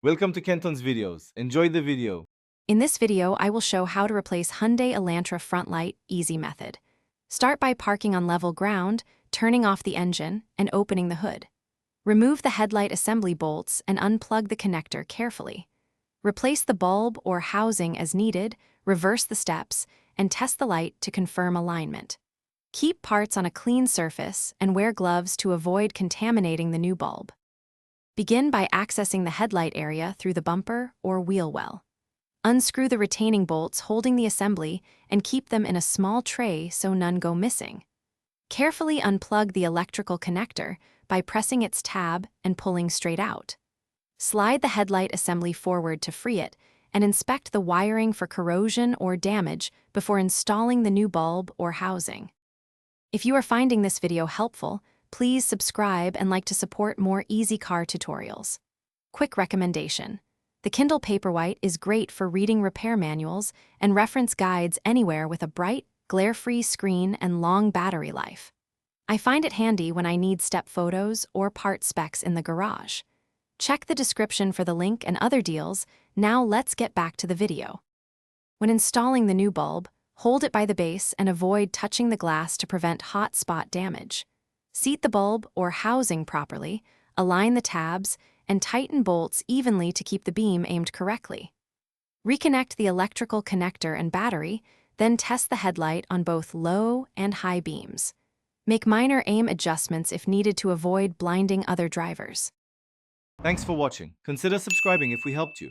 Welcome to Kenton's videos. Enjoy the video. In this video, I will show how to replace Hyundai Elantra front light easy method. Start by parking on level ground, turning off the engine, and opening the hood. Remove the headlight assembly bolts and unplug the connector carefully. Replace the bulb or housing as needed, reverse the steps, and test the light to confirm alignment. Keep parts on a clean surface and wear gloves to avoid contaminating the new bulb. Begin by accessing the headlight area through the bumper or wheel well. Unscrew the retaining bolts holding the assembly and keep them in a small tray so none go missing. Carefully unplug the electrical connector by pressing its tab and pulling straight out. Slide the headlight assembly forward to free it and inspect the wiring for corrosion or damage before installing the new bulb or housing. If you are finding this video helpful, please subscribe and like to support more easy car tutorials. Quick recommendation. The Kindle Paperwhite is great for reading repair manuals and reference guides anywhere with a bright, glare-free screen and long battery life. I find it handy when I need step photos or part specs in the garage. Check the description for the link and other deals. Now let's get back to the video. When installing the new bulb, hold it by the base and avoid touching the glass to prevent hot spot damage. Seat the bulb or housing properly, align the tabs, and tighten bolts evenly to keep the beam aimed correctly. Reconnect the electrical connector and battery, then test the headlight on both low and high beams. Make minor aim adjustments if needed to avoid blinding other drivers. Thanks for watching. Consider subscribing if we helped you.